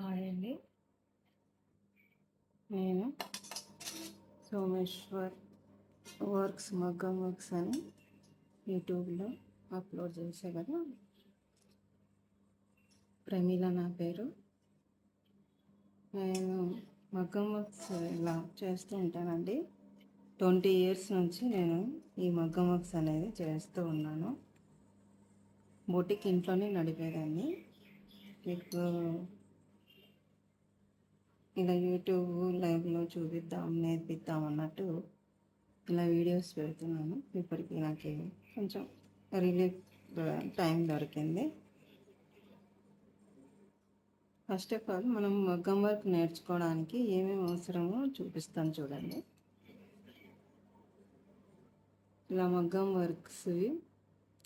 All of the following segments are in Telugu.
హాయ్ అండి. నేను సోమేశ్వర్ మగ్గం వర్క్స్ అని యూట్యూబ్లో అప్లోడ్ చేసే కదా. ప్రమీల నా పేరు. నేను మగ్గం వర్క్స్ ఇలా చేస్తూ ఉంటానండి. 20 years నుంచి నేను ఈ మగ్గం వర్క్స్ అనేది చేస్తూ ఉన్నాను. బొటిక్ ఇంట్లోనే నడిపేదాన్ని. మీకు ఇలా యూట్యూబ్ లైవ్లో చూపిద్దాం, నేర్పిద్దాం అన్నట్టు ఇలా వీడియోస్ పెడుతున్నాను. ఇప్పటికి నాకు కొంచెం రిలీఫ్ టైం దొరికింది. ఫస్ట్ ఆఫ్ ఆల్ మనం మగ్గం వర్క్ నేర్చుకోవడానికి ఏమేమి అవసరమో చూపిస్తాను చూడండి. ఇలా మగ్గం వర్క్స్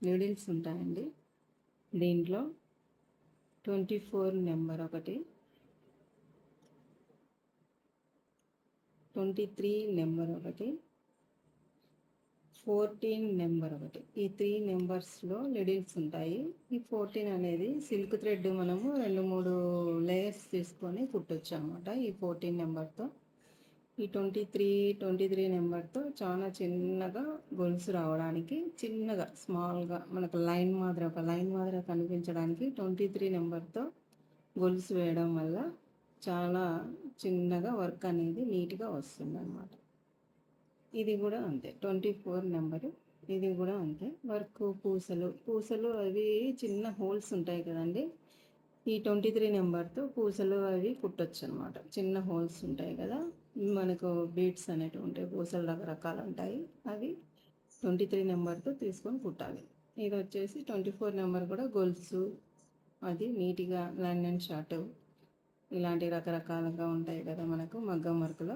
నీడిల్స్ ఉంటాయండి. దీంట్లో 24 నెంబర్ ఒకటి, 23 నెంబర్ ఒకటి, 14 నెంబర్ ఒకటి. ఈ 3 నెంబర్స్లో లిడిల్స్ ఉంటాయి. ఈ 14 అనేది సిల్క్ థ్రెడ్ మనము 2-3 లేయర్స్ తీసుకొని కుట్టొచ్చు అనమాట. ఈ 14 నెంబర్తో ఈ 23 నెంబర్తో చాలా చిన్నగా గొలుసు రావడానికి, చిన్నగా స్మాల్గా మనకు ఒక లైన్ మాదిరి కనిపించడానికి 23 నెంబర్తో గొలుసు వేయడం వల్ల చాలా చిన్నగా వర్క్ అనేది నీట్గా వస్తుంది అన్నమాట. ఇది కూడా అంతే, 24 నెంబరు. ఇది కూడా అంతే. వర్క్ పూసలు అవి చిన్న హోల్స్ ఉంటాయి కదండి. ఈ 23 నెంబర్తో పూసలు అవి కుట్టచ్చు అనమాట. చిన్న హోల్స్ ఉంటాయి కదా, మనకు బీడ్స్ అనేటివి ఉంటాయి, పూసలు రకరకాలు ఉంటాయి. అవి 23 నెంబర్తో తీసుకొని కుట్టాలి. ఇది వచ్చేసి 24 నెంబర్ కూడా గొలుసు, అది నీట్గా లండన్ షార్ట్ ఇలాంటి రకరకాలుగా ఉంటాయి కదా మనకు మగ్గం వర్క్లో.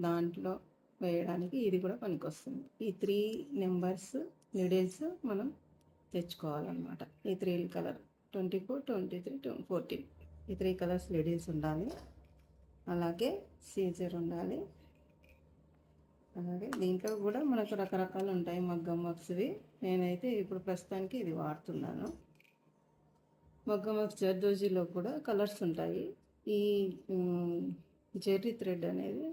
దాంట్లో వేయడానికి ఇది కూడా పనికొస్తుంది. ఈ 3 నెంబర్స్ నీడిల్స్ మనం తెచ్చుకోవాలన్నమాట. ఈ 3 కలర్ 24, 23, 14 ఈ 3 కలర్స్ నీడిల్స్ ఉండాలి. అలాగే సీజర్ ఉండాలి. అలాగే దీంట్లో కూడా మనకు రకరకాలు ఉంటాయి మగ్గం వర్క్స్వి. నేనైతే ఇప్పుడు ప్రస్తుతానికి ఇది వాడుతున్నాను. మగ్గం వర్క్స్ జర్దోజీలో కూడా కలర్స్ ఉంటాయి. ఈ జెర్రీ థ్రెడ్ అనేది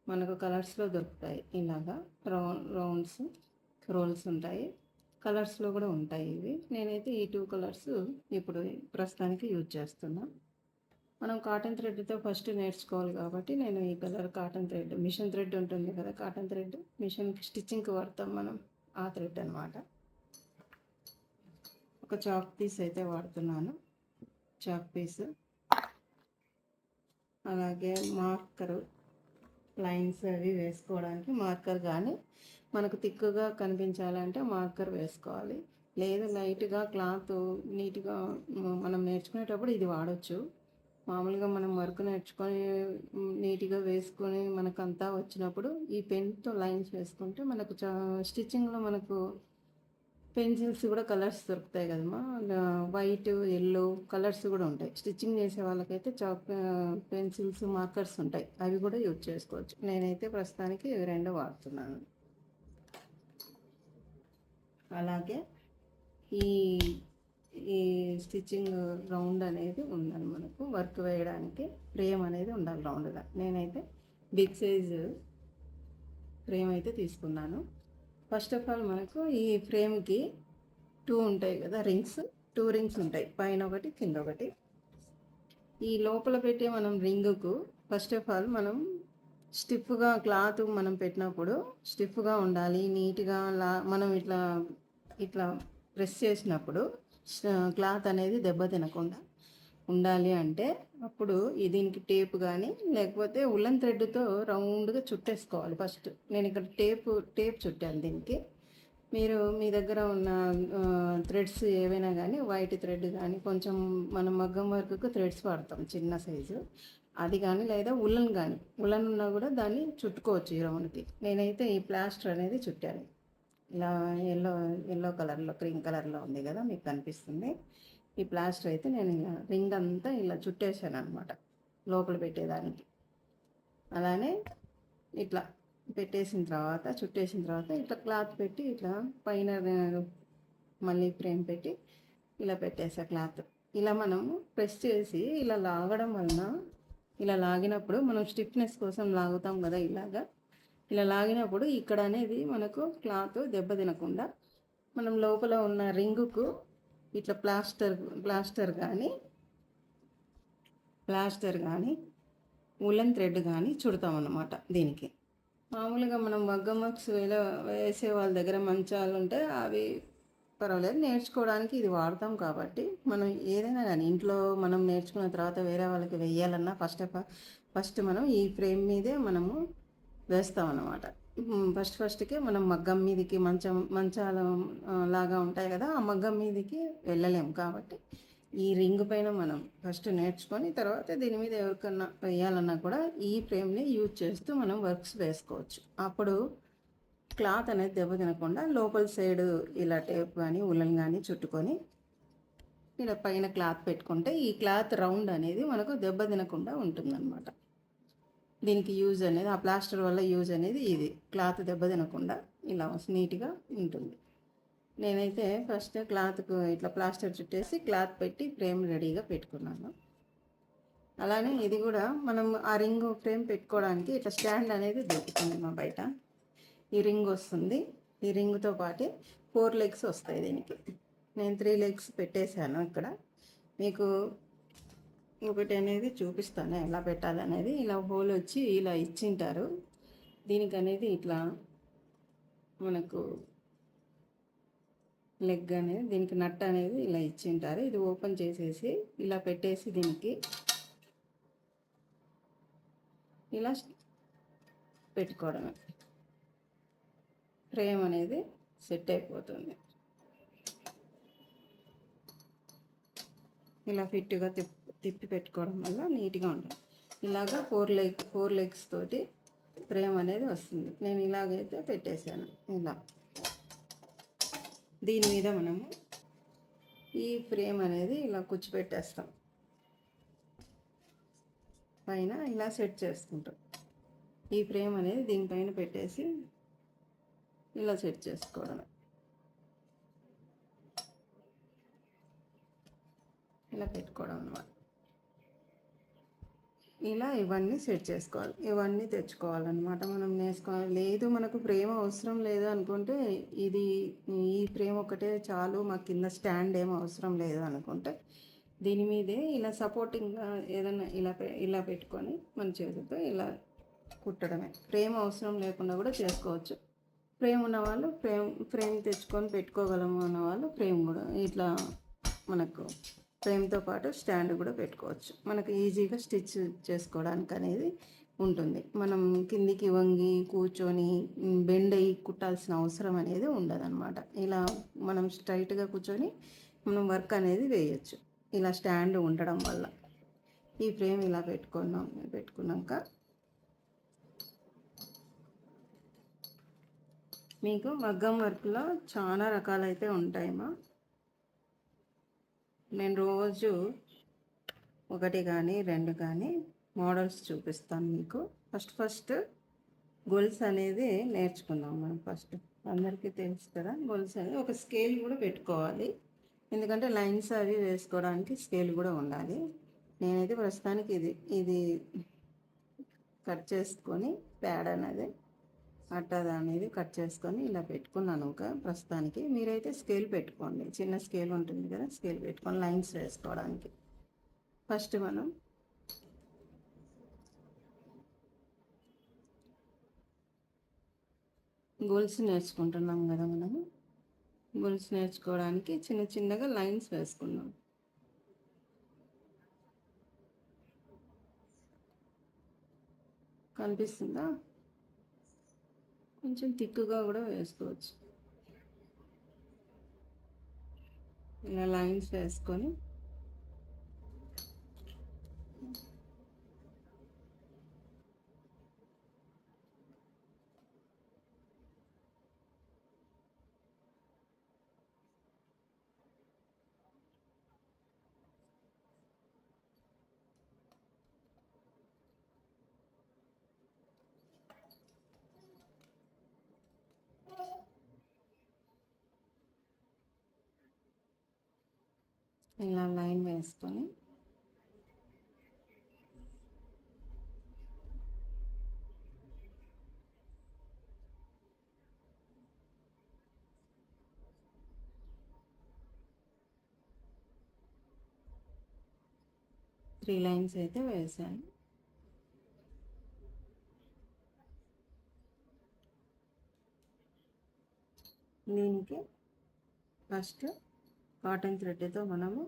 మనకు కలర్స్లో దొరుకుతాయి. ఇలాగా రౌండ్స్ రోల్స్ ఉంటాయి, కలర్స్లో కూడా ఉంటాయి ఇవి. నేనైతే ఈ 2 కలర్స్ ఇప్పుడు ప్రస్తుతానికి యూజ్ చేస్తున్నా. మనం కాటన్ థ్రెడ్తో ఫస్ట్ నేర్చుకోవాలి కాబట్టి నేను ఈ colour cotton thread, machine thread ఉంటుంది కదా, కాటన్ థ్రెడ్ మిషన్కి స్టిచ్చింగ్కి వాడతాం మనం, ఆ థ్రెడ్ అనమాట. ఒక చాక్ పీస్ అయితే వాడుతున్నాను, చాక్ పీస్. అలాగే మార్కరు, లైన్స్ అవి వేసుకోవడానికి మార్కర్, కానీ మనకు తిక్కుగా కనిపించాలంటే మార్కర్ వేసుకోవాలి. లేదు లైట్గా క్లాత్ నీట్గా మనం నేర్చుకునేటప్పుడు ఇది వాడచ్చు. మామూలుగా మనం వర్క్ నేర్చుకొని నీట్గా వేసుకొని మనకంతా వచ్చినప్పుడు ఈ పెన్తో లైన్స్ వేసుకుంటే మనకు స్టిచ్చింగ్లో మనకు పెన్సిల్స్ కూడా కలర్స్ దొరుకుతాయి కదమ్మా. వైట్, ఎల్లో కలర్స్ కూడా ఉంటాయి. స్టిచ్చింగ్ చేసే వాళ్ళకైతే పెన్సిల్స్, మార్కర్స్ ఉంటాయి, అవి కూడా యూజ్ చేసుకోవచ్చు. నేనైతే ప్రస్తుతానికి ఇవి 2 వాడుతున్నాను. అలాగే ఈ ఈ స్టిచ్చింగ్ రౌండ్ అనేది ఉండాలి మనకు, వర్క్ వేయడానికి ఫ్రేమ్ అనేది ఉండాలి రౌండ్గా. నేనైతే బిగ్ సైజు ఫ్రేమ్ అయితే తీసుకున్నాను. ఫస్ట్ ఆఫ్ ఆల్ మనకు ఈ ఫ్రేమ్కి 2 ఉంటాయి కదా రింగ్స్, 2 రింగ్స్ ఉంటాయి, పైన ఒకటి కింద ఒకటి. ఈ లోపల పెట్టే మనం రింగుకు ఫస్ట్ ఆఫ్ ఆల్ మనం స్టిఫ్గా క్లాత్ మనం పెట్టినప్పుడు స్టిఫ్గా ఉండాలి, నీట్గా మనం ఇట్లా ఇట్లా ప్రెస్ చేసినప్పుడు క్లాత్ అనేది దెబ్బ తినకుండా ఉండాలి. అంటే అప్పుడు దీనికి టేప్ కానీ లేకపోతే ఉల్లన్ థ్రెడ్తో రౌండ్గా చుట్టేసుకోవాలి. ఫస్ట్ నేను ఇక్కడ టేప్ చుట్టాను దీనికి. మీరు మీ దగ్గర ఉన్న థ్రెడ్స్ ఏవైనా కానీ, వైట్ థ్రెడ్ కానీ, కొంచెం మనం మగ్గం వర్క్కు థ్రెడ్స్ వాడతాం చిన్న సైజు, అది కానీ, లేదా ఉల్లన్ ఉన్నా కూడా దాన్ని చుట్టుకోవచ్చు ఈ రౌండ్కి. నేనైతే ఈ ప్లాస్టర్ అనేది చుట్టాను. ఇలా ఎల్లో కలర్లో, క్రీమ్ కలర్లో ఉంది కదా, మీకు కనిపిస్తుంది. ఈ ప్లాస్టర్ అయితే నేను ఇలా రింగ్ అంతా ఇలా చుట్టేసాను అనమాట లోపల పెట్టేదానికి. అలానే ఇట్లా చుట్టేసిన తర్వాత ఇట్లా క్లాత్ పెట్టి ఇట్లా పైన మళ్ళీ ఫ్రేమ్ పెట్టి ఇలా పెట్టేసా క్లాత్. ఇలా మనము ప్రెస్ చేసి ఇలా లాగడం వలన, ఇలా లాగినప్పుడు మనం స్టిఫ్నెస్ కోసం లాగుతాం కదా, ఇలా లాగినప్పుడు ఇక్కడ అనేది మనకు క్లాత్ దెబ్బ తినకుండా మనం లోపల ఉన్న రింగుకు ఇట్లా ప్లాస్టర్ కానీ ఉలెన్ థ్రెడ్ కానీ చుడతామన్నమాట. దీనికి మామూలుగా మనం మగ్గం వర్క్స్ వేసే వాళ్ళ దగ్గర మంచాలు ఉంటే అవి పర్వాలేదు, నేర్చుకోవడానికి ఇది వాడతాం. కాబట్టి మనం ఏదైనా కానీ ఇంట్లో మనం నేర్చుకున్న తర్వాత వేరే వాళ్ళకి వెయ్యాలన్నా ఫస్ట్ మనం ఈ ఫ్రేమ్ మీదే మనము వేస్తామన్నమాట. ఫస్ట్కే మనం మగ్గం మీదకి మంచాల లాగా ఉంటాయి కదా, ఆ మగ్గం మీదకి వెళ్ళలేము. కాబట్టి ఈ రింగ్ పైన మనం ఫస్ట్ నేర్చుకొని తర్వాత దీని మీద ఎవరికన్నా వేయాలన్నా కూడా ఈ ఫ్రేమ్ని యూజ్ చేస్తూ మనం వర్క్స్ వేసుకోవచ్చు. అప్పుడు క్లాత్ అనేది దెబ్బ తినకుండా లోపల సైడ్ ఇలా టేప్ కానీ ఉలన్ కానీ చుట్టుకొని ఇలా పైన క్లాత్ పెట్టుకుంటే ఈ క్లాత్ రౌండ్ అనేది మనకు దెబ్బ తినకుండా ఉంటుందన్నమాట. దీనికి యూజ్ అనేది ఆ ప్లాస్టర్ వల్ల యూజ్ అనేది ఇది, క్లాత్ దెబ్బ తినకుండా ఇలా నీట్గా ఉంటుంది. నేనైతే ఫస్ట్ క్లాత్కు ఇట్లా ప్లాస్టర్ చుట్టేసి క్లాత్ పెట్టి ఫ్రేమ్ రెడీగా పెట్టుకున్నాను. అలానే ఇది కూడా మనం ఆ రింగ్ ఫ్రేమ్ పెట్టుకోవడానికి ఇట్లా స్టాండ్ అనేది దొరుకుతుంది మా బయట. ఈ రింగ్ వస్తుంది, ఈ రింగ్తో పాటు 4 లెగ్స్ వస్తాయి దీనికి. నేను 3 లెగ్స్ పెట్టేశాను. ఇక్కడ మీకు ఒకటి అనేది చూపిస్తాను ఎలా పెట్టాలనేది. ఇలా హోల్ వచ్చి ఇలా ఇచ్చింటారు. దీనికి అనేది ఇట్లా మనకు లెగ్ అనేది, దీనికి నట్ అనేది ఇలా ఇచ్చింటారు. ఇది ఓపెన్ చేసేసి ఇలా పెట్టేసి దీనికి ఇలా పెట్టుకోవడమే, ఫ్రేమ్ అనేది సెట్ అయిపోతుంది. ఇలా ఫిట్గా తిప్పి పెట్టుకోవడం వల్ల నీట్గా ఉంటుంది. ఇలాగా 4 లెగ్స్ తోటి ఫ్రేమ్ అనేది వస్తుంది. నేను ఇలాగైతే పెట్టేశాను. ఇలా దీని మీద మనము ఈ ఫ్రేమ్ అనేది ఇలా కూర్చోపెట్టేస్తాం, పైన ఇలా సెట్ చేసుకుంటాం. ఈ ఫ్రేమ్ అనేది దీనిపైన పెట్టేసి ఇలా సెట్ చేసుకోవడం, ఇలా పెట్టుకోవడం అన్నమాట. ఇలా ఇవన్నీ సెట్ చేసుకోవాలి, ఇవన్నీ తెచ్చుకోవాలన్నమాట. మనం నేర్చుకోవాలి. లేదు మనకు ఫ్రేమ్ అవసరం లేదు అనుకుంటే ఈ ఫ్రేమ్ ఒకటే చాలు, మాకు కింద స్టాండ్ ఏం అవసరం లేదు అనుకుంటే దీని మీదే ఇలా సపోర్టింగ్గా ఏదైనా ఇలా పెట్టుకొని మన చేతితో ఇలా కుట్టడమే. ఫ్రేమ్ అవసరం లేకుండా కూడా చేసుకోవచ్చు. ఫ్రేమ్ ఉన్న వాళ్ళు ఫ్రేమ్ తెచ్చుకొని పెట్టుకోగలము అన్న వాళ్ళు ఫ్రేమ్ కూడా ఇట్లా మనకు ఫ్రేమ్తో పాటు స్టాండ్ కూడా పెట్టుకోవచ్చు. మనకు ఈజీగా స్టిచ్ చేసుకోవడానికి అనేది ఉంటుంది. మనం కిందికి వంగి కూర్చొని బెండ్ అయ్యి కుట్టాల్సిన అవసరం అనేది ఉండదన్నమాట. ఇలా మనం స్ట్రైట్గా కూర్చొని మనం వర్క్ అనేది వేయచ్చు ఇలా స్టాండ్ ఉండడం వల్ల. ఈ ఫ్రేమ్ ఇలా పెట్టుకున్నాక మీకు మగ్గం వర్క్లో చాలా రకాలైతే ఉంటాయమ్మా. నేను రోజు 1 కానీ 2 కానీ మోడల్స్ చూపిస్తాను మీకు. ఫస్ట్ గొలుసు అనేది నేర్చుకుందాం మనం. ఫస్ట్ అందరికీ తెలుసు కదా, గొలుసు అనేది ఒక స్కేల్ కూడా పెట్టుకోవాలి. ఎందుకంటే లైన్స్ అవి వేసుకోవడానికి స్కేల్ కూడా ఉండాలి. నేనైతే ప్రస్తుతానికి ఇది కట్ చేసుకొని ప్యాడ్ అనేది అట్టదా అనేది కట్ చేసుకొని ఇలా పెట్టుకున్నాను. ప్రస్తుతానికి మీరైతే స్కేల్ పెట్టుకోండి, చిన్న స్కేల్ ఉంటుంది కదా, స్కేల్ పెట్టుకొని లైన్స్ వేసుకోవడానికి. ఫస్ట్ మనం గొలుసు నేర్చుకుంటున్నాం కదా, మనము గొలుసు నేర్చుకోవడానికి చిన్నగా లైన్స్ వేసుకున్నాం. కనిపిస్తుందా? కొంచెం థిక్గా కూడా వేసుకోవచ్చు. ఇలా లైన్స్ వేసుకొని ఇలా లైన్ వేసుకొని త్రీ లైన్స్ అయితే వేసాను. దీనికి ఫస్ట్ కాటన్ థ్రెడ్తో మనము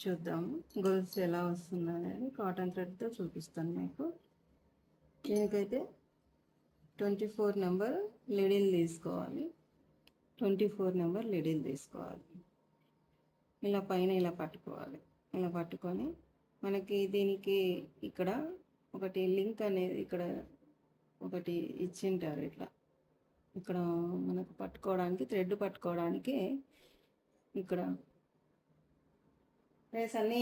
చూద్దాము గొలుసు ఎలా వస్తుంది అనేది కాటన్ థ్రెడ్తో చూపిస్తాను మీకు. దీనికైతే 24 నెంబర్ లిడిల్ తీసుకోవాలి. 24 నెంబర్ లిడిల్ తీసుకోవాలి. ఇలా పైన ఇలా పట్టుకోవాలి. ఇలా పట్టుకొని మనకి దీనికి ఇక్కడ ఒకటి లింక్ అనేది ఇక్కడ ఒకటి ఇచ్చింటారు. ఇట్లా ఇక్కడ మనకు పట్టుకోవడానికి థ్రెడ్ పట్టుకోవడానికి ఇక్కడ సన్నీ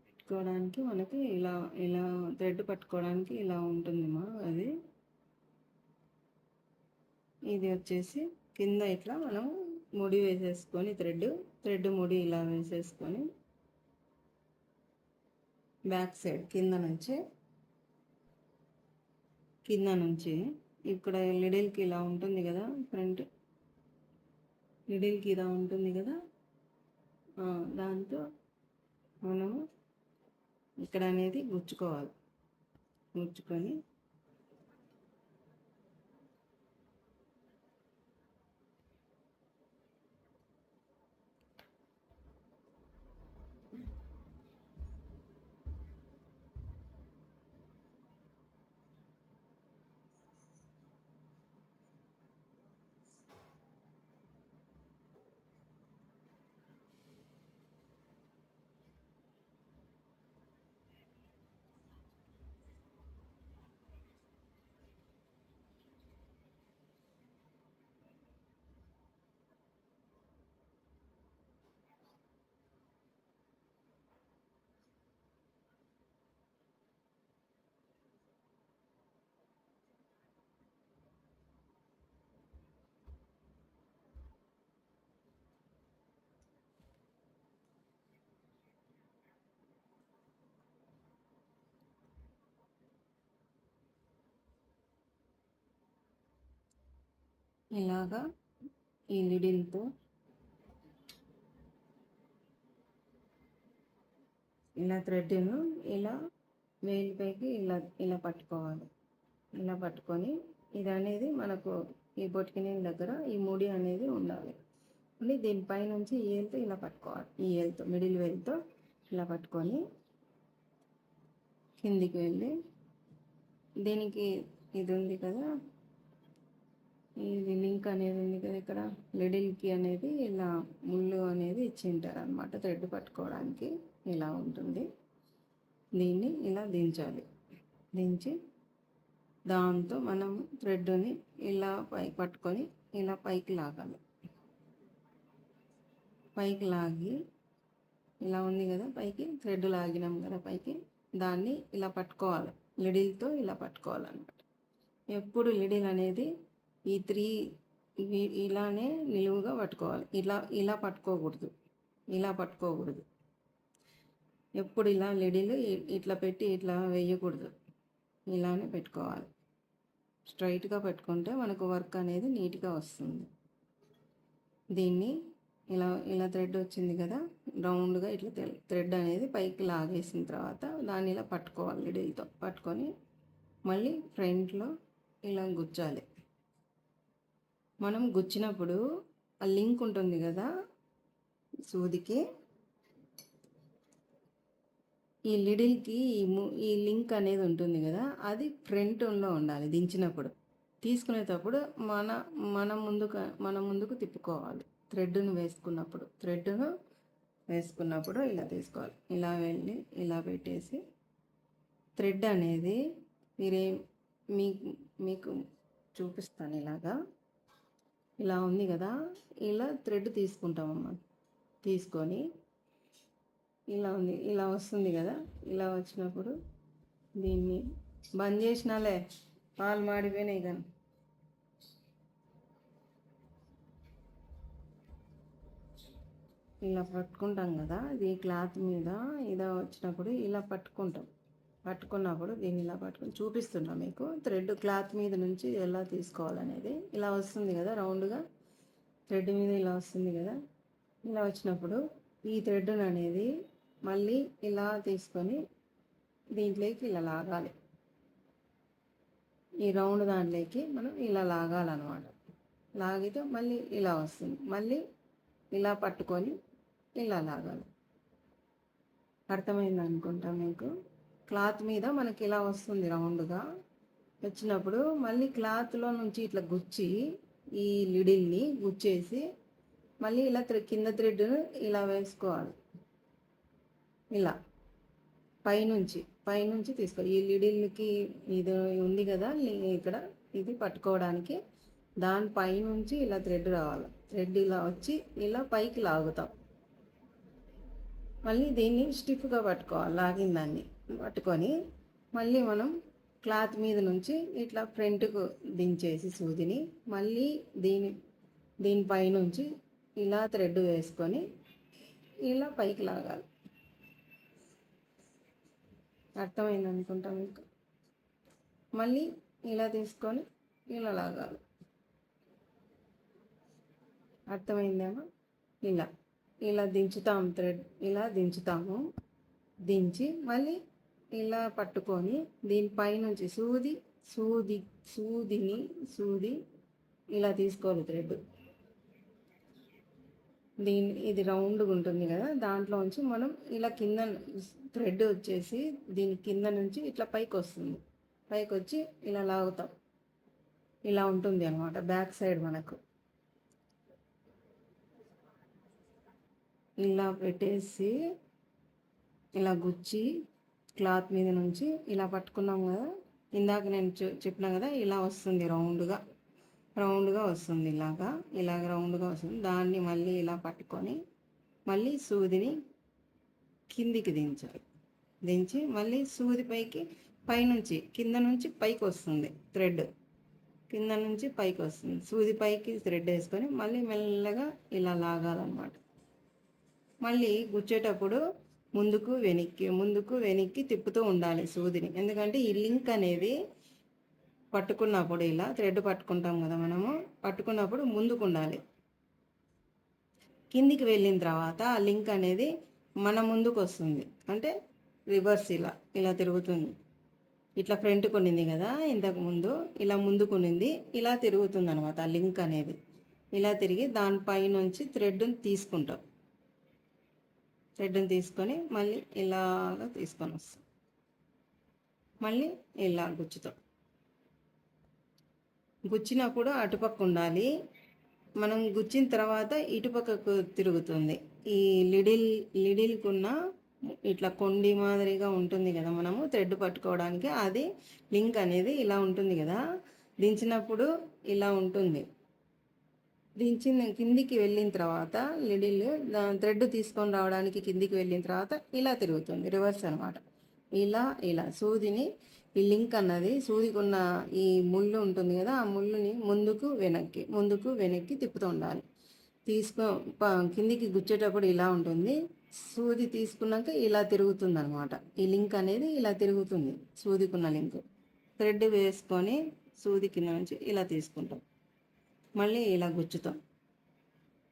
పట్టుకోవడానికి మనకి ఇలా ఇలా థ్రెడ్ పట్టుకోవడానికి ఇలా ఉంటుందిమా. అది ఇది వచ్చేసి కింద ఇట్లా మనం ముడి వేసేసుకొని థ్రెడ్ ముడి ఇలా వేసేసుకొని బ్యాక్ సైడ్ కింద నుంచి ఇక్కడ లిడిల్కి ఇలా ఉంటుంది కదా, ఫ్రంట్ లిడిల్కి ఇలా ఉంటుంది కదా, దాంతో మనము ఇక్కడ అనేది గుచ్చుకోవాలి. గుచ్చుకొని ఇలాగా ఈ లిడిల్తో ఇలా థ్రెడ్ను ఇలా వేలిపైకి ఇలా ఇలా పట్టుకోవాలి. ఇలా పట్టుకొని ఇది అనేది మనకు ఈ బొటికిని దగ్గర ఈ ముడి అనేది ఉండాలి. దీనిపై నుంచి ఈ ఏలుతో ఇలా పట్టుకోవాలి. ఈ ఏలుతో మిడిల్ వేలుతో ఇలా పట్టుకొని కిందికి వెళ్ళి దీనికి ఇది ఉంది కదా, ఇది లింక్ అనేది ఉంది కదా, ఇక్కడ లిడిల్కి అనేది ఇలా ముళ్ళు అనేది ఇచ్చింటారు అనమాట. థ్రెడ్ పట్టుకోవడానికి ఇలా ఉంటుంది. దీన్ని ఇలా దించాలి. దించి దాంతో మనం థ్రెడ్ని ఇలా పైకి పట్టుకొని ఇలా పైకి లాగాలి. పైకి లాగి ఇలా ఉంది కదా, పైకి థ్రెడ్ లాగినాం కదా పైకి, దాన్ని ఇలా పట్టుకోవాలి. లిడిల్తో ఇలా పట్టుకోవాలన్నమాట. ఎప్పుడు లిడిల్ అనేది ఈ 3 ఇలానే నిలువుగా పట్టుకోవాలి. ఇలా పట్టుకోకూడదు. ఎప్పుడు ఇలా లిడిల్ ఇట్లా పెట్టి ఇట్లా వేయకూడదు. ఇలానే పెట్టుకోవాలి. స్ట్రైట్గా పెట్టుకుంటే మనకు వర్క్ అనేది నీట్గా వస్తుంది. దీన్ని ఇలా థ్రెడ్ వచ్చింది కదా, రౌండ్గా ఇట్లా థ్రెడ్ అనేది పైకి లాగేసిన తర్వాత దాన్ని ఇలా పట్టుకోవాలి. లిడిల్తో పట్టుకొని మళ్ళీ ఫ్రంట్లో ఇలా గుచ్చాలి. మనం గుచ్చినప్పుడు ఆ లింక్ ఉంటుంది కదా సూదికి, ఈ లిడిల్కి ఈ లింక్ అనేది ఉంటుంది కదా, అది ఫ్రంట్లో ఉండాలి. దించినప్పుడు తీసుకునేటప్పుడు మన ముందుకు తిప్పుకోవాలి. థ్రెడ్ను వేసుకున్నప్పుడు ఇలా తీసుకోవాలి. ఇలా వెళ్ళి ఇలా పెట్టేసి థ్రెడ్ అనేది మీకు చూపిస్తాను. ఇలా ఉంది కదా, ఇలా థ్రెడ్ తీసుకుంటామమ్మా. తీసుకొని ఇలా వస్తుంది కదా, ఇలా వచ్చినప్పుడు దీన్ని బంద్ చేసినాలే, పాలు మాడిపోయినాయి కానీ ఇలా పట్టుకుంటాం కదా, ఇది క్లాత్ మీద ఇలా వచ్చినప్పుడు ఇలా పట్టుకున్నప్పుడు దీన్ని ఇలా పట్టుకొని చూపిస్తున్నా మీకు. థ్రెడ్ క్లాత్ మీద నుంచి ఎలా తీసుకోవాలనేది ఇలా వస్తుంది కదా రౌండ్గా, థ్రెడ్ మీద ఇలా వస్తుంది కదా. ఇలా వచ్చినప్పుడు ఈ థ్రెడ్ అనేది మళ్ళీ ఇలా తీసుకొని దీంట్లోకి ఇలా లాగాలి. ఈ రౌండ్ దాంట్లోకి మనం ఇలా లాగాలన్నమాట. లాగితే మళ్ళీ ఇలా వస్తుంది, మళ్ళీ ఇలా పట్టుకొని ఇలా లాగాలి. అర్థమైంది అనుకుంటా మీకు. క్లాత్ మీద మనకి ఇలా వస్తుంది రౌండ్గా వచ్చినప్పుడు మళ్ళీ క్లాత్లో నుంచి ఇట్లా గుచ్చి ఈ లిడిల్ని గుచ్చేసి మళ్ళీ ఇలా కింద థ్రెడ్ను ఇలా వేసుకోవాలి. ఇలా పైనుంచి తీసుకో. ఈ లిడిల్కి ఇది ఉంది కదా ఇక్కడ, ఇది పట్టుకోవడానికి దానిపైనుంచి ఇలా థ్రెడ్ రావాలి. థ్రెడ్ ఇలా వచ్చి ఇలా పైకి లాగుతాం. మళ్ళీ దీన్ని స్టిఫ్గా పట్టుకోవాలి. లాగిన దాన్ని పట్టుకొని మళ్ళీ మనం క్లాత్ మీద నుంచి ఇట్లా ఫ్రంట్కు దించేసి సూదిని మళ్ళీ దీనిపైనుంచి ఇలా థ్రెడ్ వేసుకొని ఇలా పైకి లాగాలి. అర్థమైంది అనుకుంటా మీకు. మళ్ళీ ఇలా తీసుకొని ఇలా లాగాలి. అర్థమైందేమో. ఇలా దించుతాం, థ్రెడ్ ఇలా దించుతాము. దించి మళ్ళీ ఇలా పట్టుకొని దీనిపైనుంచి సూది ఇలా తీసుకోవాలి థ్రెడ్. ఇది రౌండ్గా ఉంటుంది కదా, దాంట్లోంచి మనం ఇలా కింద థ్రెడ్ వచ్చేసి దీని కింద నుంచి ఇట్లా పైకి వస్తుంది. పైకి వచ్చి ఇలా లాగుతాం. ఇలా ఉంటుంది అనమాట బ్యాక్ సైడ్ మనకు. ఇలా పెట్టేసి ఇలా గుచ్చి క్లాత్ మీద నుంచి ఇలా పట్టుకున్నాం కదా, ఇందాక నేను చెప్పినా కదా, ఇలా వస్తుంది రౌండ్గా వస్తుంది. ఇలాగ రౌండ్గా వస్తుంది. దాన్ని మళ్ళీ ఇలా పట్టుకొని మళ్ళీ సూదిని కిందికి దించి మళ్ళీ సూది పైనుంచి కింద నుంచి పైకి వస్తుంది థ్రెడ్. కింద నుంచి పైకి వస్తుంది, సూది పైకి థ్రెడ్ వేసుకొని మళ్ళీ మెల్లగా ఇలా లాగాలన్నమాట. మళ్ళీ గుచ్చేటప్పుడు ముందుకు వెనక్కి తిప్పుతూ ఉండాలి సూదిని. ఎందుకంటే ఈ లింక్ అనేది పట్టుకున్నప్పుడు ఇలా థ్రెడ్ పట్టుకుంటాం కదా మనము, పట్టుకున్నప్పుడు ముందుకు ఉండాలి. కిందికి వెళ్ళిన తర్వాత ఆ లింక్ అనేది మన ముందుకు వస్తుంది. అంటే రివర్స్ ఇలా తిరుగుతుంది. ఇట్లా ఫ్రంట్ కొనింది కదా ఇంతకు ముందు, ఇలా ముందుకునింది, ఇలా తిరుగుతుంది అనమాట. ఆ లింక్ అనేది ఇలా తిరిగి దానిపై నుంచి థ్రెడ్ని తీసుకొని మళ్ళీ ఇలాగా తీసుకొని వస్తాం. మళ్ళీ ఇలా గుచ్చినప్పుడు అటుపక్క ఉండాలి. మనం గుచ్చిన తర్వాత ఇటుపక్కకు తిరుగుతుంది. ఈ లిడిల్కున్న ఇట్లా కొండి మాదిరిగా ఉంటుంది కదా మనము థ్రెడ్ పట్టుకోవడానికి, అది లింక్ అనేది ఇలా ఉంటుంది కదా. దించినప్పుడు ఇలా ఉంటుంది. కిందికి వెళ్ళిన తర్వాత థ్రెడ్ తీసుకొని రావడానికి కిందికి వెళ్ళిన తర్వాత ఇలా తిరుగుతుంది, రివర్స్ అనమాట. ఇలా సూదిని ఈ లింక్ అన్నది సూదికున్న ఈ ముళ్ళు ఉంటుంది కదా, ఆ ముళ్ళుని ముందుకు వెనక్కి తిప్పుతూ ఉండాలి. కిందికి గుచ్చేటప్పుడు ఇలా ఉంటుంది. సూది తీసుకున్నాక ఇలా తిరుగుతుంది అనమాట. ఈ లింక్ అనేది ఇలా తిరుగుతుంది, సూదికున్న లింక్. థ్రెడ్ వేసుకొని సూది కింద నుంచి ఇలా తీసుకుంటాం. మళ్ళీ ఇలా గుచ్చుతాం.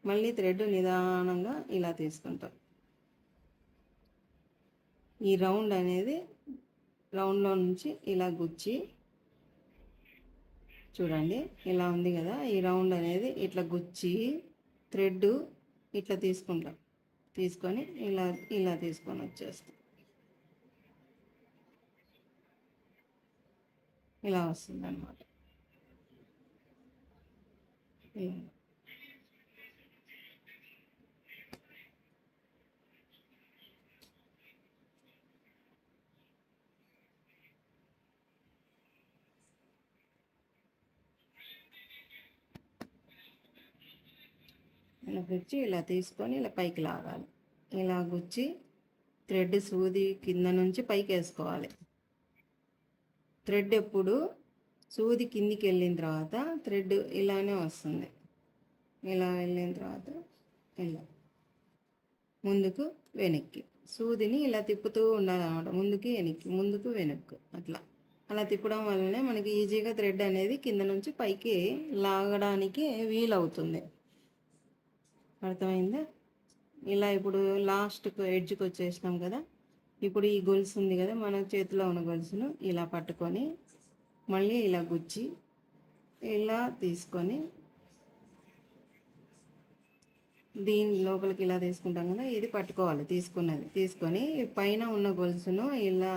మళ్ళీ థ్రెడ్ నిదానంగా ఇలా తీసుకుంటాం. ఈ రౌండ్లో నుంచి ఇలా గుచ్చి చూడండి, ఇలా ఉంది కదా. ఈ రౌండ్ అనేది ఇట్లా గుచ్చి థ్రెడ్ ఇట్లా తీసుకొని ఇలా తీసుకొని వచ్చేస్తాం. ఇలా వస్తుంది అన్నమాట. ఇలా గుచ్చి ఇలా తీసుకొని ఇలా పైకి లాగాలి. ఇలా గుచ్చి థ్రెడ్ సూది కింద నుంచి పైకి వేసుకోవాలి. థ్రెడ్ ఎప్పుడు సూది కిందికి వెళ్ళిన తర్వాత థ్రెడ్ ఇలానే వస్తుంది. ఇలా వెళ్ళిన తర్వాత ఇలా ముందుకు వెనక్కి. సూదిని ఇలా తిప్పుతూ ఉండాలన్నమాట, ముందుకి వెనక్కి ముందుకు వెనక్కు అట్లా. అలా తిప్పడం వల్లనే మనకి ఈజీగా థ్రెడ్ అనేది కింద నుంచి పైకి లాగడానికి వీలవుతుంది. అర్థమైందా? ఇలా ఇప్పుడు లాస్ట్కు ఎడ్జ్కి వచ్చేసినాం కదా. ఇప్పుడు ఈ గొలుసు ఉంది కదా, మన చేతిలో ఉన్న గొలుసును ఇలా పట్టుకొని మళ్ళీ ఇలా గుచ్చి ఇలా తీసుకొని దీని లోపలికి ఇలా తీసుకుంటాం కదా, ఇది పట్టుకోవాలి. తీసుకొని పైన ఉన్న గొలుసును ఇలా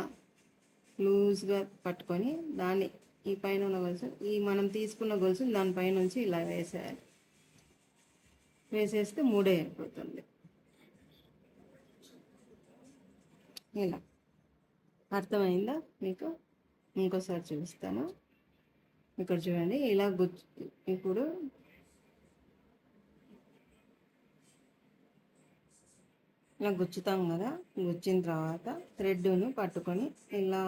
లూజ్గా పట్టుకొని దాన్ని ఈ పైన ఉన్న గొలుసు ఈ మనం తీసుకున్న గొలుసు దానిపై నుంచి ఇలా వేసేయాలి. వేసేస్తే మూడే అయిపోతుంది. ఇలా అర్థమైందా మీకు? ఇంకోసారి చూపిస్తాను. ఇక్కడ చూడండి, ఇలా ఇప్పుడు ఇలా గుచ్చుతాం కదా. గుచ్చిన తర్వాత థ్రెడ్ను పట్టుకొని ఇలా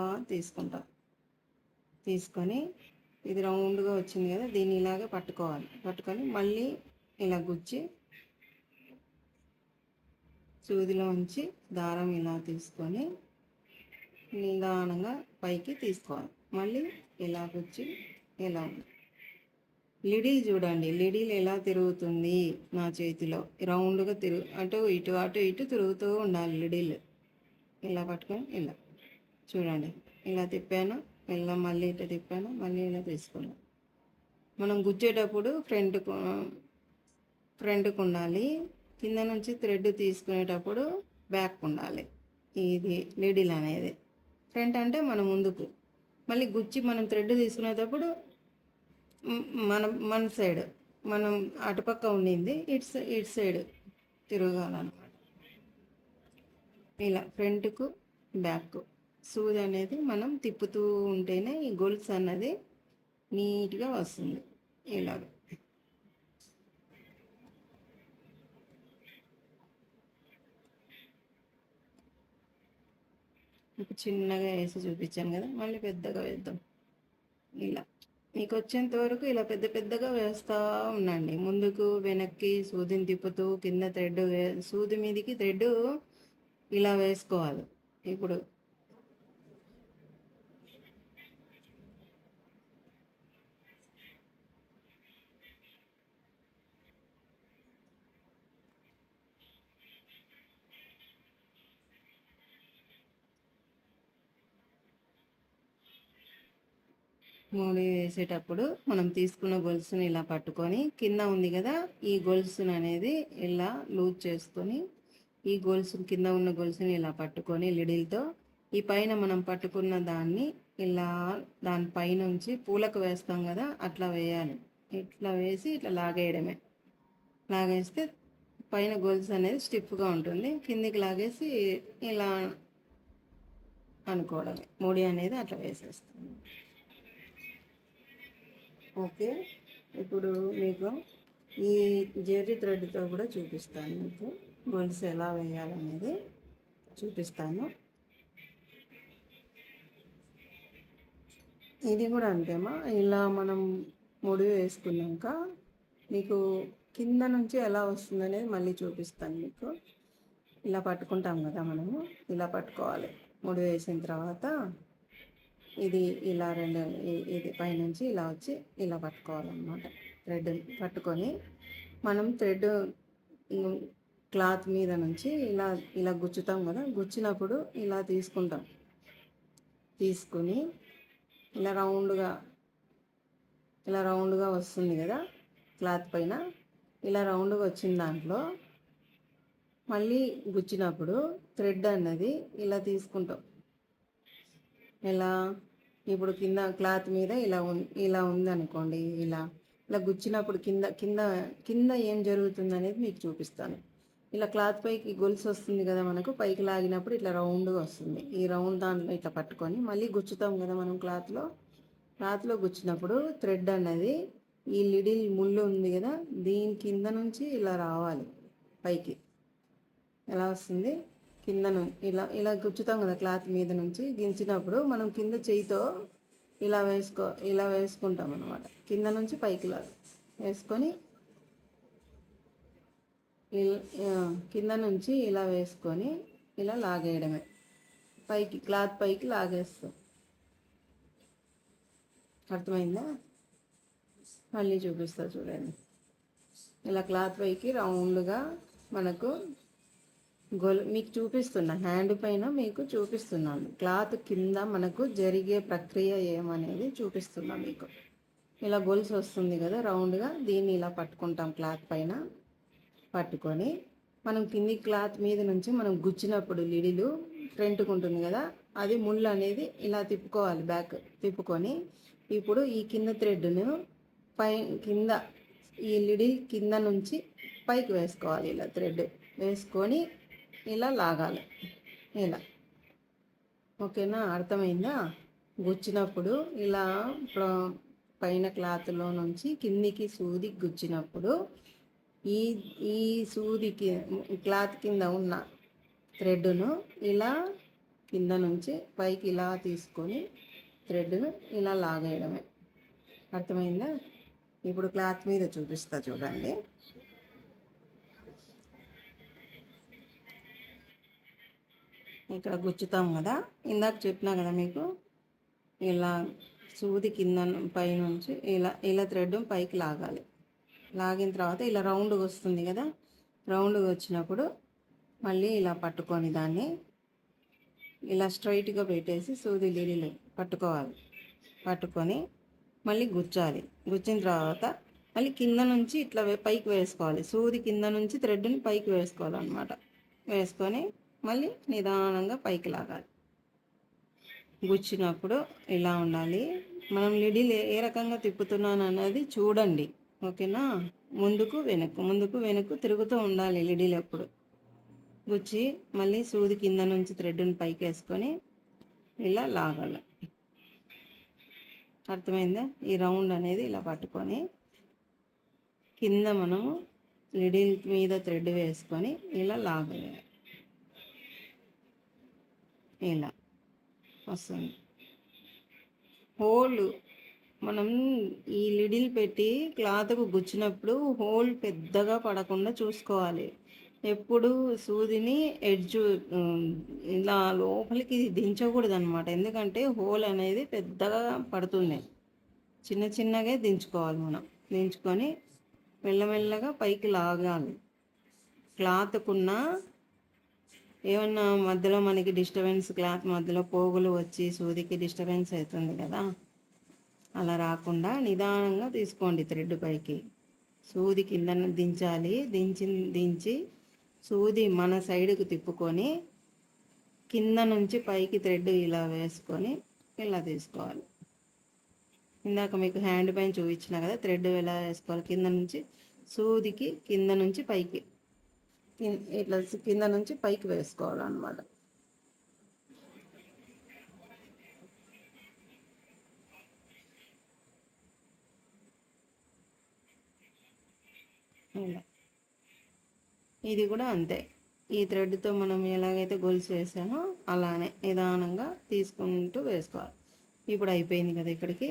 తీసుకొని ఇది రౌండ్గా వచ్చింది కదా, దీన్ని ఇలాగే పట్టుకొని మళ్ళీ ఇలా గుచ్చి సూదిలో ఉంచి దారం ఇలా తీసుకొని నిదానంగా పైకి తీసుకోవాలి. మళ్ళీ ఇలా గుచ్చి ఇలా లిడిల్ చూడండి, లిడిల్ ఎలా తిరుగుతుంది నా చేతిలో. రౌండ్గా అటు ఇటు తిరుగుతూ ఉండాలి లిడిల్. ఇలా పట్టుకొని ఇలా చూడండి, ఇలా తిప్పాను, ఇలా మళ్ళీ ఇటు తిప్పాను, మళ్ళీ ఇలా తీసుకున్నాను. మనం గుచ్చేటప్పుడు ఫ్రంట్కు ఉండాలి, కింద నుంచి థ్రెడ్ తీసుకునేటప్పుడు బ్యాక్ ఉండాలి. ఇది లిడిల్ అనేది. ఫ్రంట్ అంటే మనం ముందుకు, మళ్ళీ గుచ్చి మనం థ్రెడ్ తీసుకునేటప్పుడు మన సైడ్, మనం అటుపక్క ఉండింది ఇటు సైడ్ తిరగాలన్నమాట. ఇలా ఫ్రంట్కు బ్యాక్ సూది అనేది మనం తిప్పుతూ ఉంటేనే ఈ గొలుసు అన్నది నీట్గా వస్తుంది. ఇలాగ ఇప్పుడు చిన్నగా వేసి చూపించాను కదా, మళ్ళీ పెద్దగా వేద్దాం. ఇలా మీకు వచ్చేంత వరకు ఇలా పెద్దగా వేస్తూ ఉండండి. ముందుకు వెనక్కి సూదిని తిప్పుతూ కింద థ్రెడ్ సూది మీదకి థ్రెడ్ ఇలా వేసుకోవాలి. ఇప్పుడు మూడి వేసేటప్పుడు మనం తీసుకున్న గొలుసుని ఇలా పట్టుకొని కింద ఉంది కదా, ఈ గొలుసుని అనేది ఇలా లూజ్ చేసుకొని ఈ గొలుసు కింద ఉన్న గొలుసుని ఇలా పట్టుకొని లిడిల్తో ఈ పైన మనం పట్టుకున్న దాన్ని ఇలా దానిపైనుంచి పూలకు వేస్తాం కదా, అట్లా వేయాలి. ఇట్లా వేసి ఇట్లా లాగేయడమే. లాగేస్తే పైన గొలుసు అనేది స్టిఫ్గా ఉంటుంది. కిందికి లాగేసి ఇలా అనుకోవడమే. ముడి అనేది అట్లా వేసేస్తాం. ఓకే, ఇప్పుడు మీకు ఈ జెర్రీ థ్రెడ్తో కూడా చూపిస్తాను. మీకు గొలుసు ఎలా వేయాలనేది చూపిస్తాను. ఇది కూడా అంతేమా, ఇలా మనం ముడి వేసుకున్నాక మీకు కింద నుంచి ఎలా వస్తుంది అనేది మళ్ళీ చూపిస్తాను మీకు. ఇలా పట్టుకుంటాం కదా మనము, ఇలా పట్టుకోవాలి. ముడి వేసిన తర్వాత ఇది ఇలా ఇది పైనుంచి ఇలా వచ్చి ఇలా పట్టుకోవాలన్నమాట. థ్రెడ్ పట్టుకొని మనం థ్రెడ్ క్లాత్ మీద నుంచి ఇలా గుచ్చుతాం కదా, గుచ్చినప్పుడు ఇలా తీసుకుని ఇలా రౌండ్గా వస్తుంది కదా క్లాత్ పైన. ఇలా రౌండ్గా వచ్చిన దాంట్లో మళ్ళీ గుచ్చినప్పుడు థ్రెడ్ అన్నది ఇలా తీసుకుంటాం. ఎలా ఇప్పుడు కింద క్లాత్ మీద ఇలా ఉందనుకోండి, ఇలా గుచ్చినప్పుడు కింద ఏం జరుగుతుంది అనేది మీకు చూపిస్తాను. ఇలా క్లాత్ పైకి గొలుసు వస్తుంది కదా మనకు, పైకి లాగినప్పుడు ఇట్లా రౌండ్గా వస్తుంది. ఈ రౌండ్ దాంట్లో ఇట్లా పట్టుకొని మళ్ళీ గుచ్చుతాం కదా మనం క్లాత్లో గుచ్చినప్పుడు థ్రెడ్ అన్నది ఈ లిడిల్ ముళ్ళు ఉంది కదా, దీని కింద నుంచి ఇలా రావాలి పైకి. ఎలా వస్తుంది? కిందను ఇలా గుచ్చుతాం కదా క్లాత్ మీద నుంచి. దించినప్పుడు మనం కింద చేయితో ఇలా వేసుకుంటాం అన్నమాట. కింద నుంచి పైకి వేసుకొని కింద నుంచి ఇలా వేసుకొని ఇలా లాగేయడమే, పైకి క్లాత్ పైకి లాగేస్తాం. అర్థమైందా? మళ్ళీ చూపిస్తా చూడండి. ఇలా క్లాత్ పైకి రౌండ్గా మనకు మీకు చూపిస్తున్నా, హ్యాండ్ పైన మీకు చూపిస్తున్నాను. క్లాత్ కింద మనకు జరిగే ప్రక్రియ ఏమనేది చూపిస్తున్నా మీకు. ఇలా గొలుసు వస్తుంది కదా రౌండ్గా, దీన్ని ఇలా పట్టుకుంటాం. క్లాత్ పైన పట్టుకొని మనం కింది క్లాత్ మీద నుంచి మనం గుచ్చినప్పుడు లిడిలు ఫ్రంట్కి ఉంటుంది కదా, అది ముళ్ళు అనేది ఇలా తిప్పుకోవాలి. బ్యాక్ తిప్పుకొని ఇప్పుడు ఈ కింద థ్రెడ్ను కింద ఈ లిడిల్ కింద నుంచి పైకి వేసుకోవాలి. ఇలా థ్రెడ్ వేసుకొని ఇలా లాగాలి. ఇలా ఓకేనా? అర్థమైందా? గుచ్చినప్పుడు ఇలా పైన క్లాత్లో నుంచి కిందికి సూది గుచ్చినప్పుడు ఈ ఈ సూదికి క్లాత్ కింద ఉన్న థ్రెడ్ను ఇలా కింద నుంచి పైకి ఇలా తీసుకొని థ్రెడ్ను ఇలా లాగేయడమే. అర్థమైందా? ఇప్పుడు క్లాత్ మీద చూపిస్తా చూడండి. ఇక్కడ గుచ్చుతాం కదా, ఇందాక చెప్పినా కదా మీకు, ఇలా సూది కింద పైనుంచి ఇలా థ్రెడ్ పైకి లాగాలి. లాగిన తర్వాత ఇలా రౌండ్గా వస్తుంది కదా, రౌండ్గా వచ్చినప్పుడు మళ్ళీ ఇలా పట్టుకొని దాన్ని ఇలా స్ట్రైట్గా పెట్టేసి సూది లిడిలు పట్టుకోవాలి. పట్టుకొని మళ్ళీ గుచ్చాలి. గుచ్చిన తర్వాత మళ్ళీ కింద నుంచి ఇట్లా పైకి వేసుకోవాలి. సూది కింద నుంచి థ్రెడ్ని పైకి వేసుకోవాలన్నమాట. వేసుకొని మళ్ళీ నిదానంగా పైకి లాగాలి. గుచ్చినప్పుడు ఇలా ఉండాలి. మనం లిడిల్ ఏ రకంగా తిప్పుతున్నాను అన్నది చూడండి, ఓకేనా? ముందుకు వెనక్కు తిరుగుతూ ఉండాలి లిడిల్ ఎప్పుడు. గుచ్చి మళ్ళీ సూది కింద నుంచి థ్రెడ్ని పైకి వేసుకొని ఇలా లాగాలి. అర్థమైందా? ఈ రౌండ్ అనేది ఇలా పట్టుకొని కింద మనము లిడిల్ మీద థ్రెడ్ వేసుకొని ఇలా లాగేయాలి. ఇలా వస్తుంది. హోల్ మనం ఈ లిడిల్ పెట్టి క్లాత్కు గుచ్చినప్పుడు హోల్ పెద్దగా పడకుండా చూసుకోవాలి. ఎప్పుడు సూదిని ఎడ్జ్ ఇలా లోపలికి దించకూడదు అనమాట. ఎందుకంటే హోల్ అనేది పెద్దగా పడుతుంది. చిన్నగా దించుకోవాలి మనం. దించుకొని మెల్లమెల్లగా పైకి లాగాలి. క్లాత్కున్న ఏమన్నా మధ్యలో మనకి డిస్టర్బెన్స్, క్లాత్ మధ్యలో పోగులు వచ్చి సూదికి డిస్టర్బెన్స్ అవుతుంది కదా, అలా రాకుండా నిదానంగా తీసుకోండి థ్రెడ్ పైకి. సూది కింద దించాలి. దించి సూది మన సైడ్కి తిప్పుకొని కింద నుంచి పైకి థ్రెడ్ ఇలా వేసుకొని ఇలా తీసుకోవాలి. ఇందాక మీకు హ్యాండ్ పైన చూపించిన కదా థ్రెడ్ ఎలా వేసుకోవాలి. కింద నుంచి సూదికి కింద నుంచి పైకి ఇట్లా కింద నుంచి పైకి వేసుకోవాలన్నమాట. ఇలా ఇది కూడా అంతే. ఈ థ్రెడ్తో మనం ఎలాగైతే గొలుసు వేసామో అలానే నిదానంగా తీసుకుంటూ వేసుకోవాలి. ఇప్పుడు అయిపోయింది కదా. ఇక్కడికి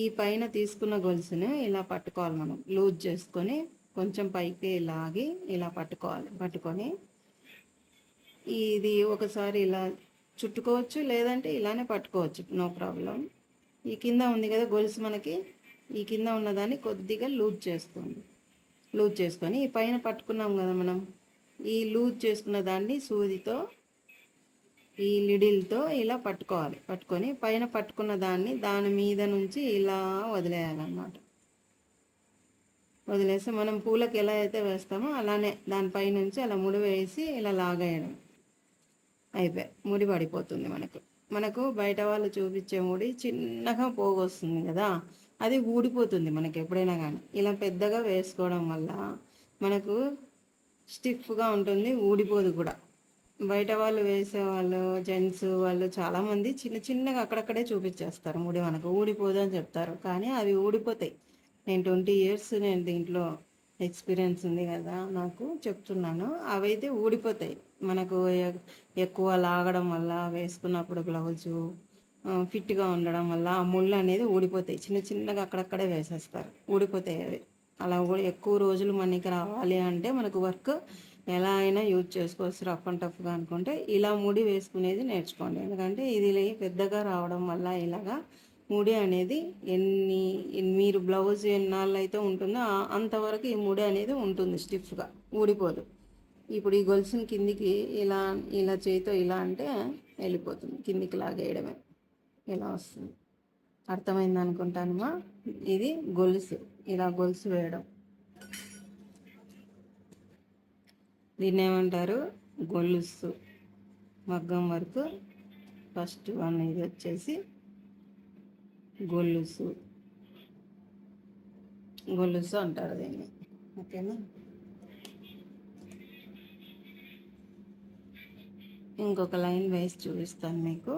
ఈ పైన తీసుకున్న గొలుసుని ఇలా పట్టుకోవాలి. మనం లూజ్ చేసుకొని కొంచెం పైకి లాగి ఇలా పట్టుకోవాలి. పట్టుకొని ఇది ఒకసారి ఇలా చుట్టుకోవచ్చు, లేదంటే ఇలానే పట్టుకోవచ్చు, నో ప్రాబ్లం. ఈ కింద ఉంది కదా గొలుసు, మనకి ఈ కింద ఉన్నదాన్ని కొద్దిగా లూజ్ చేసుకోండి. లూజ్ చేసుకొని ఈ పైన పట్టుకున్నాం కదా మనం, ఈ లూజ్ చేసుకున్న దాన్ని సూదితో ఈ లిడిల్తో ఇలా పట్టుకోవాలి. పట్టుకొని పైన పట్టుకున్న దాని మీద నుంచి ఇలా వదిలేయాలన్నమాట. వదిలేసి మనం పూలకి ఎలా అయితే వేస్తామో అలానే దానిపై నుంచి అలా ముడి వేసి ఇలా లాగేయడం. అయిపోయి ముడి పడిపోతుంది. మనకు బయట వాళ్ళు చూపించే ముడి చిన్నగా పోగొస్తుంది కదా, అది ఊడిపోతుంది మనకి ఎప్పుడైనా కానీ. ఇలా పెద్దగా వేసుకోవడం వల్ల మనకు స్టిఫ్గా ఉంటుంది, ఊడిపోదు కూడా. బయట వాళ్ళు వేసేవాళ్ళు, జెంట్స్ వాళ్ళు చాలామంది చిన్నగా అక్కడక్కడే చూపించేస్తారు ముడి, మనకు ఊడిపోదు అని చెప్తారు. కానీ అవి ఊడిపోతాయి. నేను 20 years నేను దీంట్లో ఎక్స్పీరియన్స్ ఉంది కదా నాకు, చెప్తున్నాను. అవైతే ఊడిపోతాయి మనకు ఎక్కువ లాగడం వల్ల, వేసుకున్నప్పుడు బ్లౌజు ఫిట్గా ఉండడం వల్ల ఆ ముళ్ళు అనేది ఊడిపోతాయి. చిన్నగా అక్కడక్కడే వేసేస్తారు, ఊడిపోతాయి అవి. అలా కూడా ఎక్కువ రోజులు మనకి రావాలి అంటే మనకు వర్క్ ఎలా అయినా యూజ్ చేసుకోవచ్చు. రఫ్ అండ్ టఫ్గా అనుకుంటే ఇలా ముడి వేసుకునేది నేర్చుకోండి. ఎందుకంటే ఇది పెద్దగా రావడం వల్ల ఇలాగా ముడి అనేది మీరు బ్లౌజ్ ఎన్నాళ్ళు అయితే ఉంటుందో అంతవరకు ఈ ముడి అనేది ఉంటుంది, స్టిఫ్గా ఊడిపోదు. ఇప్పుడు ఈ గొలుసుని కిందికి ఇలా ఇలా చేతితో ఇలా అంటే వెళ్ళిపోతుంది, కిందికి లాగేయడమే ఇలా వస్తుంది. అర్థమైంది అనుకుంటానమ్మా. ఇది గొలుసు, ఇలా గొలుసు వేయడం, దీన్ని ఏమంటారు? గొలుసు. మగ్గం వరకు ఫస్ట్ వన్ ఇది వచ్చేసి గొలుసు, గొలుసు అంటారు దీన్ని. ఓకేనా? ఇంకొక లైన్ వేసి చూపిస్తాను మీకు.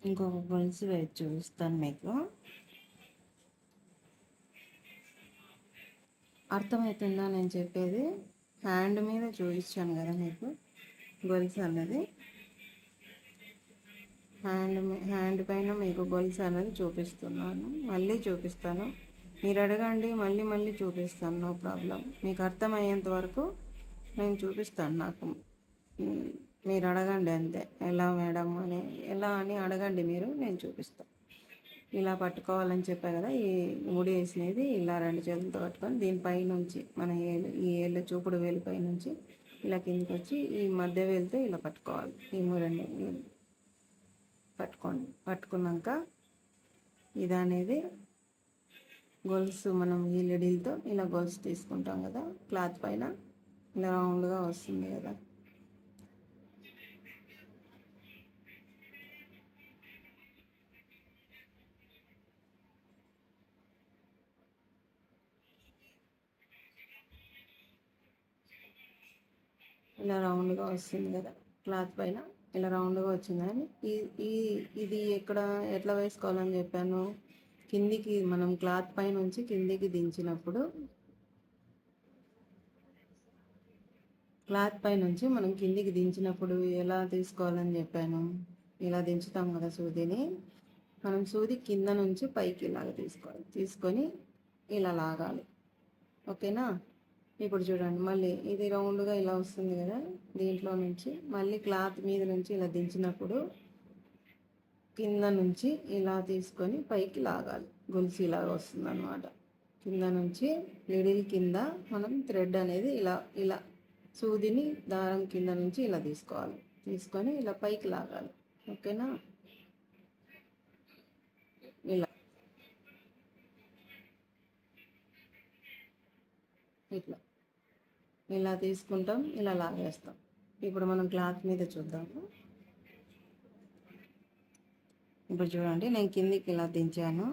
ఇంకొక గొలుసు వేసి చూపిస్తాను మీకు. అర్థమవుతుందా నేను చెప్పేది? హ్యాండ్ మీద చూపించాను కదా మీకు గొలుసు అన్నది. హ్యాండ్ పైన మీకు గొలుసు అనేది చూపిస్తున్నాను, మళ్ళీ చూపిస్తాను. మీరు అడగండి, మళ్ళీ మళ్ళీ చూపిస్తాను, నో ప్రాబ్లం. మీకు అర్థమయ్యేంత వరకు నేను చూపిస్తాను. నాకు మీరు అడగండి అంతే, ఎలా మేడం అని, ఎలా అని అడగండి మీరు, నేను చూపిస్తాను. ఇలా పట్టుకోవాలని చెప్పా కదా, ఈ ముడి వేసినది ఇలా రెండు చేతులతో పట్టుకొని దీనిపై నుంచి మన ఈ ఏళ్ళు చూపుడు వేలు పై నుంచి ఇలా కిందికి వచ్చి ఈ మధ్య వేలుతో ఇలా పట్టుకోవాలి. ఈ రెండు పట్టుకోండి. పట్టుకున్నాక ఇది అనేది గొలుసు, మనం ఈ లెడీలతో ఇలా గొలుసు తీసుకుంటాం కదా, క్లాత్ పైన ఇలా రౌండ్గా వస్తుంది కదా. ఇలా రౌండ్గా వస్తుంది కదా క్లాత్ పైన, ఇలా రౌండ్గా వచ్చిందని ఇది ఎట్లా వేసుకోవాలని చెప్పాను. కిందికి మనం క్లాత్ పై నుంచి కిందికి దించినప్పుడు, క్లాత్ పై నుంచి మనం కిందికి దించినప్పుడు ఎలా తీసుకోవాలని చెప్పాను. ఇలా దించుతాం కదా సూదిని, మనం సూది కింద నుంచి పైకి ఇలాగ తీసుకోవాలి. తీసుకొని ఇలా లాగాలి. ఓకేనా? ఇప్పుడు చూడండి, మళ్ళీ ఇది రౌండ్గా ఇలా వస్తుంది కదా, దీంట్లో నుంచి మళ్ళీ క్లాత్ మీద నుంచి ఇలా దించినప్పుడు కింద నుంచి ఇలా తీసుకొని పైకి లాగాలి. గొలుసు ఇలాగ వస్తుంది అన్నమాట. కింద నుంచి లిడిల్ కింద మనం థ్రెడ్ అనేది ఇలా ఇలా సూదిని దారం కింద నుంచి ఇలా తీసుకోవాలి. తీసుకొని ఇలా పైకి లాగాలి. ఓకేనా? ఇలా ఇట్లా ఇలా తీసుకుంటాం, ఇలా లాగేస్తాం. ఇప్పుడు మనం క్లాత్ మీద చూద్దాము. ఇప్పుడు చూడండి, నేను కిందికి ఇలా దించాను,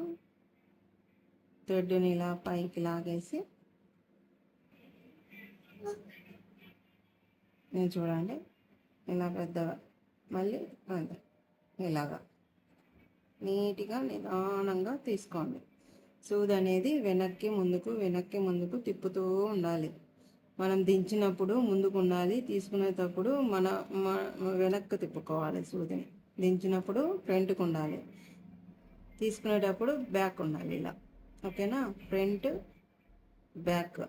థ్రెడ్ని ఇలా పైకి లాగేసి నేను చూడండి ఇలా పెద్దగా మళ్ళీ ఇలాగా నీట్గా నిదానంగా తీసుకోండి. సూది అనేది వెనక్కి ముందుకు తిప్పుతూ ఉండాలి. మనం దించినప్పుడు ముందుకు ఉండాలి, తీసుకునేటప్పుడు మన వెనక్కి తిప్పుకోవాలి. సూదిని దించినప్పుడు ఫ్రంట్కి ఉండాలి, తీసుకునేటప్పుడు బ్యాక్ ఉండాలి. ఇలా ఓకేనా? Front back,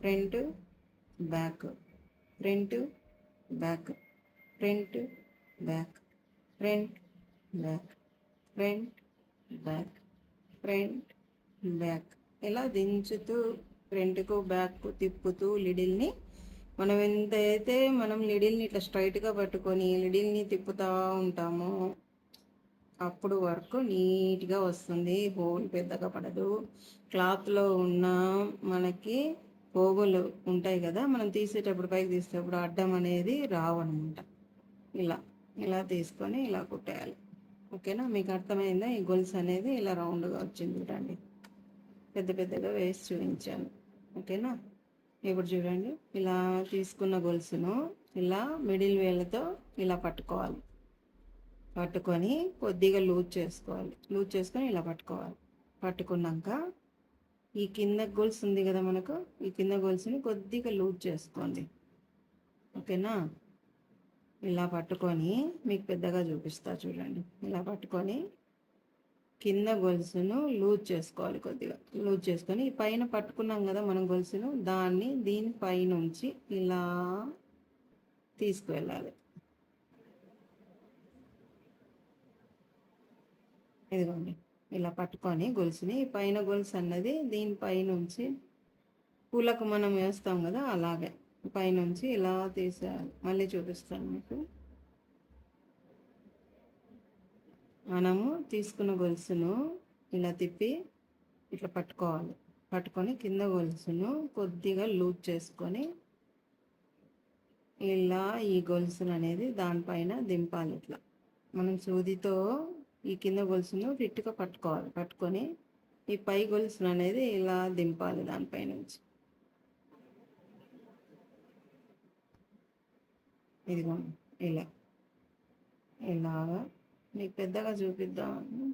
front back, front back, front back, front back, front back, front back, ఇలా దించుతూ ఫ్రంట్కు బ్యాక్కు తిప్పుతూ లిడిల్ని మనం మనం లిడిల్ని ఇట్లా స్ట్రైట్గా పట్టుకొని లిడిల్ని తిప్పుతూ ఉంటామో అప్పుడు వర్క్ నీట్గా వస్తుంది, హోల్ పెద్దగా పడదు. క్లాత్లో ఉన్న మనకి పోగులు ఉంటాయి కదా, మనం తీసేటప్పుడు పైకి తీసేటప్పుడు అడ్డం అనేది రావన్నమాట. ఇలా ఇలా తీసుకొని ఇలా కుట్టేయాలి. ఓకేనా, మీకు అర్థమైందా? ఈ గొలుసు అనేది ఇలా రౌండ్గా వచ్చింది చూడండి, పెద్ద పెద్దగా వేసి చూపించాను. ఓకేనా, ఇప్పుడు చూడండి, ఇలా తీసుకున్న గొలుసును ఇలా మిడిల్ వేలతో ఇలా పట్టుకోవాలి. పట్టుకొని కొద్దిగా లూజ్ చేసుకోవాలి. లూజ్ చేసుకొని ఇలా పట్టుకోవాలి. పట్టుకున్నాక ఈ కింద గొలుసు ఉంది కదా మనకు, ఈ కింద గొలుసుని కొద్దిగా లూజ్ చేసుకోండి. ఓకేనా, ఇలా పట్టుకొని మీకు పెద్దగా చూపిస్తా చూడండి. ఇలా పట్టుకొని కింద గొలుసును లూజ్ చేసుకోవాలి. కొద్దిగా లూజ్ చేసుకొని ఈ పైన పట్టుకున్నాం కదా మనం గొలుసును, దాన్ని దీని పైనుంచి ఇలా తీసుకువెళ్ళాలి. ఇదిగోండి, ఇలా పట్టుకొని గొలుసుని పైన గొలుసు అన్నది దీనిపైనుంచి పూలకు మనం వేస్తాం కదా, అలాగే పైనుంచి ఇలా తీసేయాలి. మళ్ళీ చూపిస్తాను మీకు. మనము తీసుకున్న గొలుసును ఇలా తిప్పి ఇట్లా పట్టుకోవాలి. పట్టుకొని కింద గొలుసును కొద్దిగా లూజ్ చేసుకొని ఇలా ఈ గొలుసును అనేది దానిపైన దింపాలి. ఇట్లా మనం సూదితో ఈ కింద గొలుసును ఫిట్గా పట్టుకోవాలి. పట్టుకొని ఈ పై గొలుసును అనేది ఇలా దింపాలి దానిపై నుంచి. ఇదిగోండి, ఇలా ఇలాగా మీకు పెద్దగా చూపిద్దామని.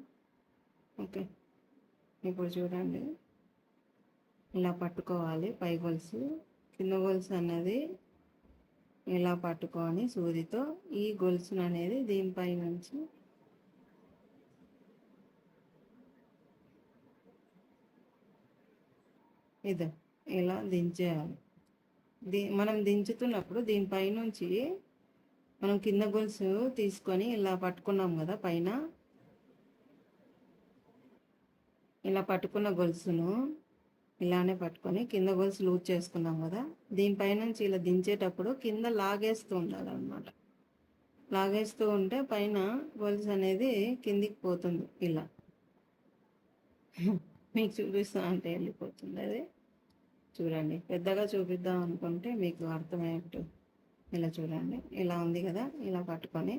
ఓకే, ఇప్పుడు చూడండి, ఇలా పట్టుకోవాలి. పై గొలుసు కింద గొలుసు అన్నది ఇలా పట్టుకొని సూదితో ఈ గొలుసును అనేది దీనిపై నుంచి ఇది ఇలా దించేయాలి. మనం దించుతున్నప్పుడు దీనిపైనుంచి మనం కింద గొలుసు తీసుకొని ఇలా పట్టుకున్నాం కదా పైన, ఇలా పట్టుకున్న గొలుసును ఇలానే పట్టుకొని కింద గొలుసు లూజ్ చేసుకున్నాం కదా, దీనిపైనుంచి ఇలా దించేటప్పుడు కింద లాగేస్తూ ఉండాలన్నమాట. లాగేస్తూ ఉంటే పైన గొలుసు అనేది కిందికి పోతుంది. ఇలా మీకు చూపిస్తా అంటే వెళ్ళిపోతుంది అది. చూడండి, పెద్దగా చూపిద్దాం అనుకుంటే మీకు అర్థమయ్యేట్టు ఇలా చూడండి. ఇలా ఉంది కదా, ఇలా పట్టుకొని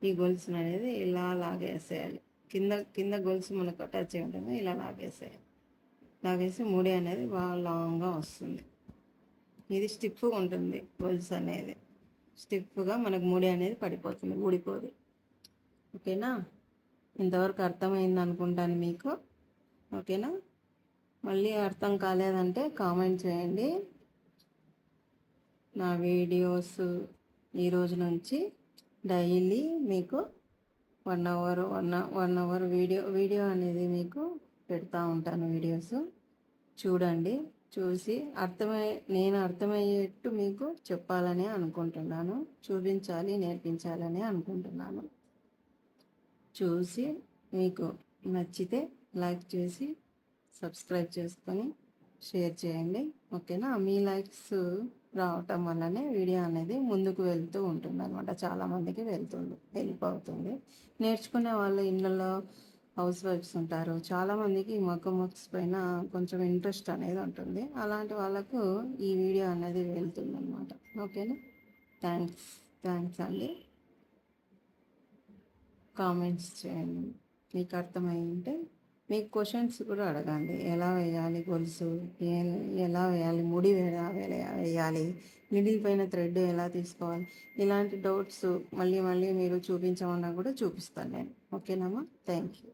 ఈ గొలుసును అనేది ఇలా లాగేసేయాలి. కింద కింద గొలుసు మనకు టచ్ అయి ఉంటుంది, ఇలా లాగేసేయాలి. లాగేసి ముడి అనేది బాగా లాంగ్గా వస్తుంది. ఇది స్టిఫ్గా ఉంటుంది గొలుసు అనేది. స్టిఫ్గా మనకు ముడి అనేది పడిపోతుంది, ఊడిపోదు. ఓకేనా, ఇంతవరకు అర్థమైంది అనుకుంటాను మీకు. ఓకేనా, మళ్ళీ అర్థం కాలేదంటే కామెంట్ చేయండి. నా వీడియోస్ ఈరోజు నుంచి డైలీ మీకు 1 అవర్ వీడియో అనేది మీకు పెడతా ఉంటాను. వీడియోస్ చూడండి. చూసి నేను అర్థమయ్యేట్టు మీకు చెప్పాలని అనుకుంటున్నాను, చూపించాలి, నేర్పించాలని అనుకుంటున్నాను. చూసి మీకు నచ్చితే లైక్ చేసి సబ్స్క్రైబ్ చేసుకొని షేర్ చేయండి. ఓకేనా, మీ లైక్స్ రావటం వల్లనే వీడియో అనేది ముందుకు వెళ్తూ ఉంటుంది అనమాట. చాలామందికి హెల్ప్ అవుతుంది. నేర్చుకునే వాళ్ళు ఇళ్ళల్లో హౌస్ వైఫ్స్ ఉంటారు. చాలామందికి మగ్గం వర్క్స్ పైన కొంచెం ఇంట్రెస్ట్ అనేది ఉంటుంది. అలాంటి వాళ్ళకు ఈ వీడియో అనేది వెళ్తుంది అనమాట. ఓకేనా, థ్యాంక్స్ అండి. కామెంట్స్ చేయండి మీకు అర్థమై ఉంటే. మీకు క్వశ్చన్స్ కూడా అడగండి. ఎలా వేయాలి గొలుసు, ఎలా వేయాలి, ముడి ఎలా వేయాలి, మిడిల్ పైన థ్రెడ్ ఎలా తీసుకోవాలి, ఇలాంటి డౌట్స్ మళ్ళీ మీరు చూపించమన్నా కూడా చూపిస్తాను నేను. ఓకేనమ్మా, థ్యాంక్ యూ.